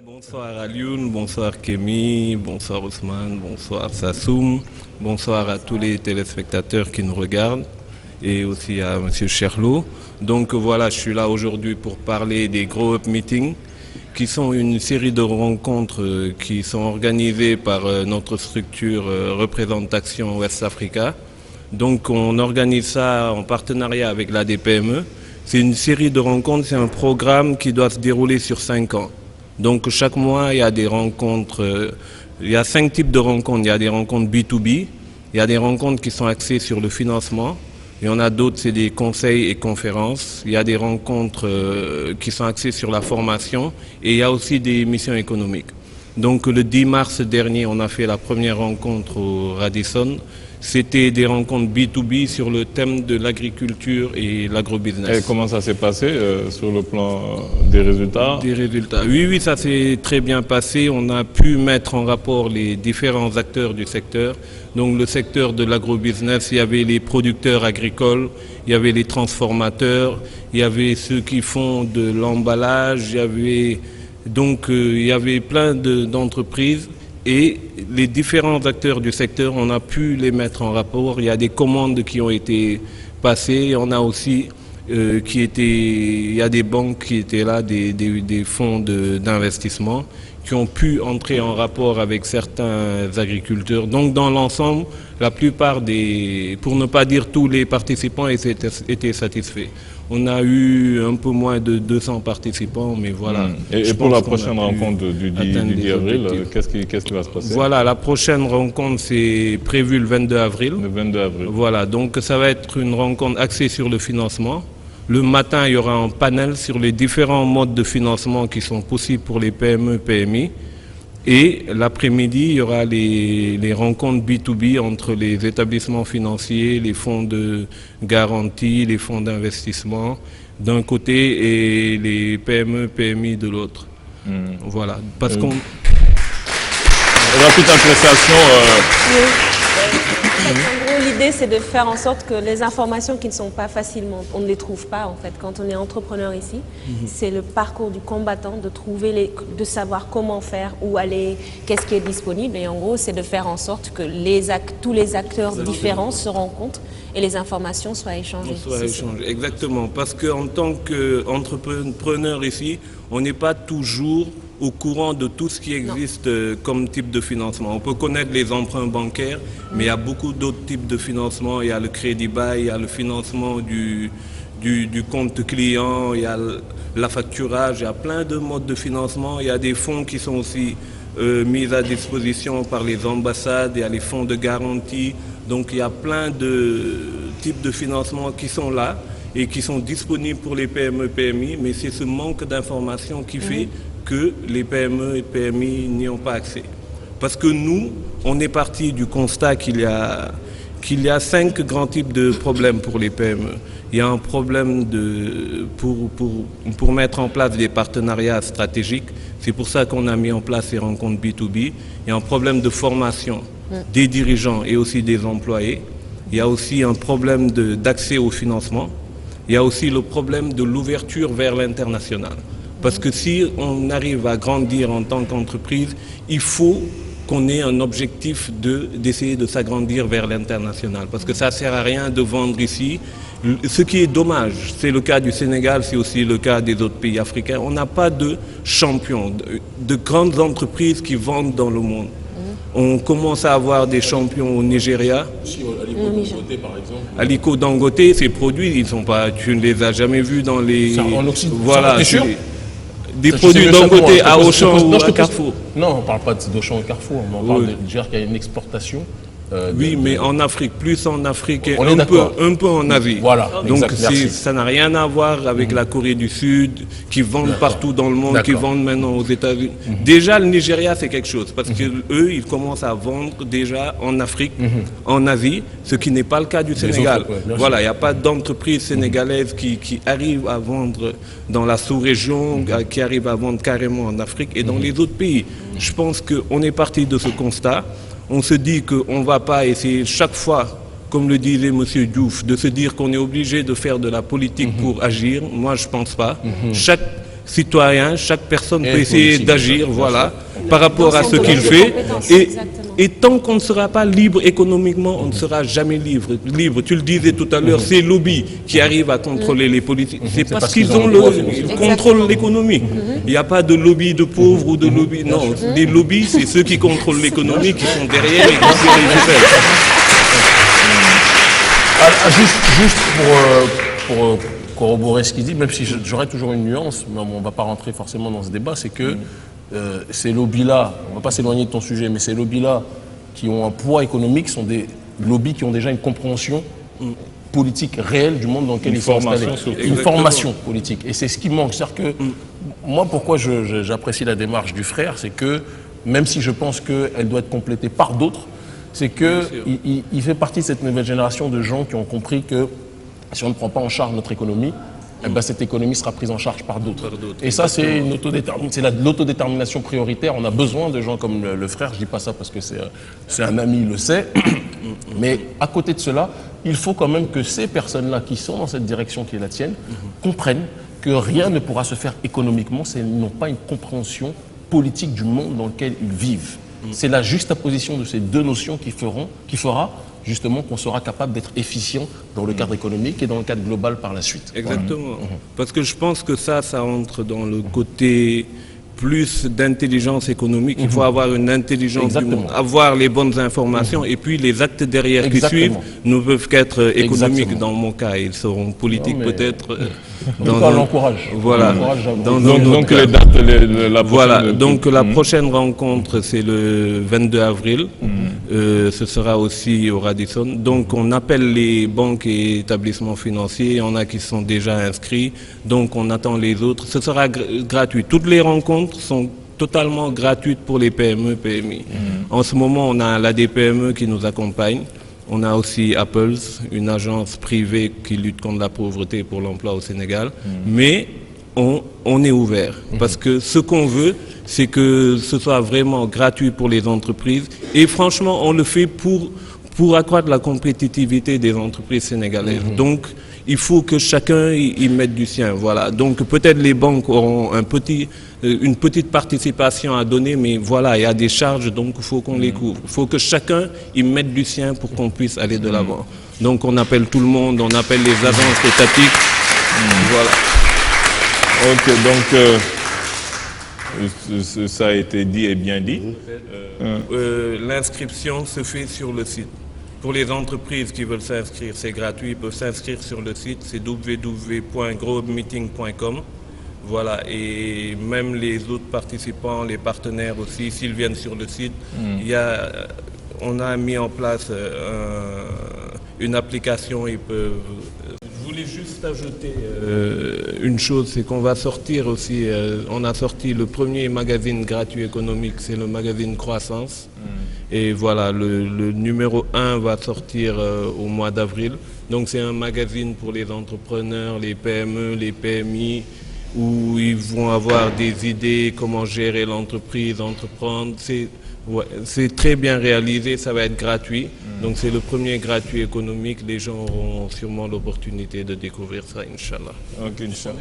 Bonsoir Alioune, bonsoir Kémy, bonsoir Ousmane, bonsoir Sassoum, bonsoir à tous les téléspectateurs qui nous regardent et aussi à Monsieur Cherlot. Donc voilà, je suis là aujourd'hui pour parler des Grow Up Meetings qui sont une série de rencontres qui sont organisées par notre structure Représentation West Africa. Donc on organise ça en partenariat avec l'ADPME. C'est une série de rencontres, c'est un programme qui doit se dérouler sur 5 ans. Donc chaque mois, il y a des rencontres, il y a 5 types de rencontres. Il y a des rencontres B2B, il y a des rencontres qui sont axées sur le financement, il y en a d'autres, c'est des conseils et conférences. Il y a des rencontres qui sont axées sur la formation et il y a aussi des missions économiques. Donc le 10 mars dernier, on a fait la première rencontre au Radisson. C'était des rencontres B2B sur le thème de l'agriculture et l'agrobusiness. Et comment ça s'est passé sur le plan des résultats? Des résultats. Oui, ça s'est très bien passé. On a pu mettre en rapport les différents acteurs du secteur. Donc le secteur de l'agrobusiness, il y avait les producteurs agricoles, il y avait les transformateurs, il y avait ceux qui font de l'emballage, il y avait plein d'entreprises. Et les différents acteurs du secteur, on a pu les mettre en rapport. Il y a des commandes qui ont été passées. On a aussi il y a des banques qui étaient là, des fonds d'investissement qui ont pu entrer en rapport avec certains agriculteurs. Donc dans l'ensemble, la plupart pour ne pas dire tous les participants étaient satisfaits. On a eu un peu moins de 200 participants, mais voilà. Et pour la prochaine rencontre du 10 avril, qu'est-ce qui va se passer? Voilà, la prochaine rencontre, c'est prévu le 22 avril. Le 22 avril. Voilà, donc ça va être une rencontre axée sur le financement. Le matin, il y aura un panel sur les différents modes de financement qui sont possibles pour les PME, PMI. Et l'après-midi, il y aura les rencontres B2B entre les établissements financiers, les fonds de garantie, les fonds d'investissement d'un côté et les PME, PMI de l'autre. Voilà. Parce qu'on... Rapide appréciation. En gros, l'idée, c'est de faire en sorte que les informations qui ne sont pas facilement, on ne les trouve pas en fait. Quand on est entrepreneur ici, c'est le parcours du combattant, de savoir comment faire, où aller, qu'est-ce qui est disponible. Et en gros, c'est de faire en sorte que tous les acteurs différents se rencontrent et les informations soient échangées. Exactement, parce qu'en tant qu'entrepreneur ici, on n'est pas toujours au courant de tout ce qui existe comme type de financement. On peut connaître les emprunts bancaires, mais il y a beaucoup d'autres types de financement. Il y a le crédit bail, il y a le financement du compte client, il y a l'affacturage, il y a plein de modes de financement. Il y a des fonds qui sont aussi mis à disposition par les ambassades, il y a les fonds de garantie. Donc il y a plein de types de financement qui sont là et qui sont disponibles pour les PME, PMI, mais c'est ce manque d'information qui fait que les PME et PMI n'y ont pas accès. Parce que nous, on est parti du constat qu'il y a 5 grands types de problèmes pour les PME. Il y a un problème pour mettre en place des partenariats stratégiques. C'est pour ça qu'on a mis en place ces rencontres B2B. Il y a un problème de formation des dirigeants et aussi des employés. Il y a aussi un problème d'accès au financement. Il y a aussi le problème de l'ouverture vers l'international. Parce que si on arrive à grandir en tant qu'entreprise, il faut qu'on ait un objectif d'essayer de s'agrandir vers l'international. Parce que ça ne sert à rien de vendre ici. Ce qui est dommage, c'est le cas du Sénégal, c'est aussi le cas des autres pays africains. On n'a pas de champions, de grandes entreprises qui vendent dans le monde. On commence à avoir des champions au Nigeria. Aliko Dangote, par exemple. Aliko Dangote, ces produits, tu ne les as jamais vus dans les... En Occident, voilà, t'es sûr? Des produits Dangote à Auchan ou à Carrefour. Non, on ne parle pas d'Auchan et Carrefour, on parle de dire qu'il y a une exportation. Oui, mais en Afrique, plus en Afrique et on un peu en Asie. Voilà, donc merci. ça n'a rien à voir avec la Corée du Sud, qui vendent partout dans le monde, qui vendent maintenant aux États-Unis. Déjà, le Nigeria, c'est quelque chose, parce qu'eux, ils commencent à vendre déjà en Afrique, en Asie, ce qui n'est pas le cas du Sénégal. Voilà, il n'y a pas d'entreprise sénégalaise qui arrive à vendre dans la sous-région, qui arrive à vendre carrément en Afrique et dans les autres pays. Je pense qu'on est parti de ce constat. On se dit qu'on ne va pas essayer chaque fois, comme le disait M. Diouf, de se dire qu'on est obligé de faire de la politique pour agir. Moi, je ne pense pas. citoyen, chaque personne peut essayer politique, d'agir, voilà, par rapport à ce Dans son qu'il domaine de fait. compétence, Et, exactement. et tant qu'on ne sera pas libre économiquement, on ne sera jamais libre. Tu le disais tout à l'heure, ces lobbies qui arrivent à contrôler les politiques, c'est parce qu'ils ont ils contrôlent l'économie. Il n'y a pas de lobby de pauvres ou de lobby. Non, les lobbies, c'est ceux qui contrôlent l'économie, qui sont derrière et qui se récupèrent. Juste pour corroborer ce qu'il dit, même si j'aurais toujours une nuance, mais on ne va pas rentrer forcément dans ce débat, c'est que ces lobbies-là, on ne va pas s'éloigner de ton sujet, mais ces lobbies-là qui ont un poids économique sont des lobbies qui ont déjà une compréhension politique réelle du monde dans lequel ils sont installés. Une formation politique. Et c'est ce qui manque. C'est-à-dire que moi, pourquoi j'apprécie la démarche du frère, c'est que même si je pense qu'elle doit être complétée par d'autres, c'est qu'il fait partie de cette nouvelle génération de gens qui ont compris que si on ne prend pas en charge notre économie, eh ben, cette économie sera prise en charge par d'autres. Et ça, c'est l'autodétermination prioritaire. On a besoin de gens comme le frère. Je dis pas ça parce que c'est un ami, il le sait. Mais à côté de cela, il faut quand même que ces personnes-là qui sont dans cette direction qui est la tienne comprennent que rien ne pourra se faire économiquement s'ils n'ont pas une compréhension politique du monde dans lequel ils vivent. C'est la juxtaposition de ces deux notions qui fera justement qu'on sera capable d'être efficient dans le cadre économique et dans le cadre global par la suite. Exactement. Parce que je pense que ça entre dans le côté plus d'intelligence économique. Il faut avoir une intelligence du monde, avoir les bonnes informations et puis les actes derrière qui suivent ne peuvent qu'être économiques. Dans mon cas, ils seront politiques peut-être. On l'encourage. Voilà. Donc les dates, la prochaine. Voilà. Donc la prochaine rencontre, c'est le 22 avril. Ce sera aussi au Radisson. Donc on appelle les banques et établissements financiers. Il y en a qui sont déjà inscrits. Donc on attend les autres. Ce sera gratuit. Toutes les rencontres sont totalement gratuites pour les PME, PMI. En ce moment, on a l'ADPME qui nous accompagne. On a aussi Apples, une agence privée qui lutte contre la pauvreté pour l'emploi au Sénégal. Mais on est ouvert. Parce que ce qu'on veut, c'est que ce soit vraiment gratuit pour les entreprises. Et franchement, on le fait pour accroître la compétitivité des entreprises sénégalaises. Donc, il faut que chacun y mette du sien. Voilà. Donc, peut-être les banques auront une petite participation à donner, mais voilà, il y a des charges, donc il faut qu'on les couvre. Il faut que chacun y mette du sien pour qu'on puisse aller de l'avant. Donc, on appelle tout le monde, on appelle les agences étatiques. Voilà. Ok, donc ça a été dit et bien dit. L'inscription se fait sur le site. Pour les entreprises qui veulent s'inscrire, c'est gratuit. Ils peuvent s'inscrire sur le site, c'est www.growmeeting.com. Voilà, et même les autres participants, les partenaires aussi, s'ils viennent sur le site, on a mis en place une application. Ils peuvent. Je voulais juste ajouter une chose, c'est qu'on va sortir aussi. On a sorti le premier magazine gratuit économique, c'est le magazine Croissance. Et voilà, le numéro 1 va sortir au mois d'avril. Donc c'est un magazine pour les entrepreneurs, les PME, les PMI, où ils vont avoir des idées, comment gérer l'entreprise, entreprendre. C'est très bien réalisé, ça va être gratuit. Donc c'est le premier gratuit économique. Les gens auront sûrement l'opportunité de découvrir ça, Inch'Allah. Ok, Inch'Allah.